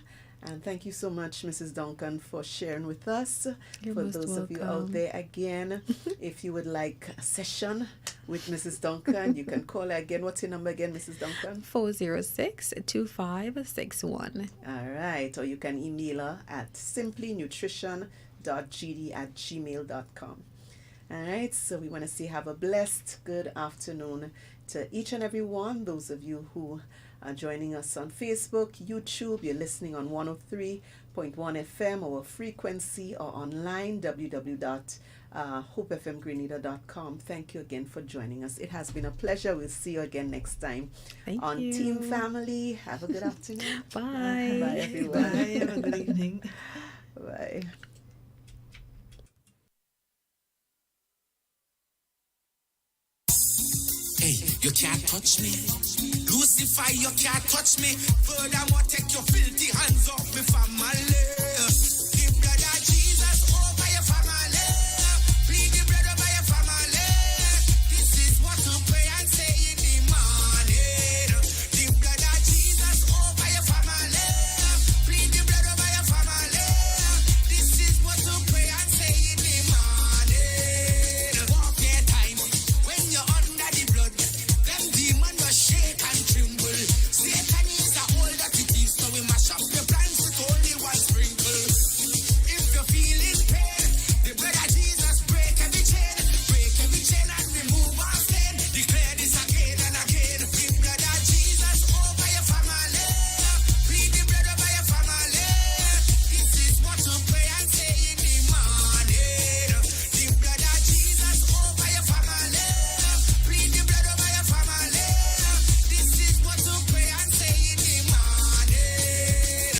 And thank you so much, Mrs. Duncan, for sharing with us. You're For most those of you out welcome. there, again, if you would like a session with Mrs. Duncan, you can call her again. What's your number again, Mrs. Duncan? 406-2561. All right. Or you can email her at simplynutrition.gd@gmail.com. All right. So we want to say have a blessed, good afternoon to each and every one. Those of you who are joining us on Facebook, YouTube, you're listening on 103.1 FM, our frequency, or online, www.hopefmgrenada.com. Thank you again for joining us. It has been a pleasure. We'll see you again next time Thank on you. Team Family. Have a good afternoon. Bye. Bye, everyone. Bye. Have a good evening. Bye. Hey, you can't touch me. Lucifer, you can't touch me. Furthermore, take your filthy hands off me from my leg.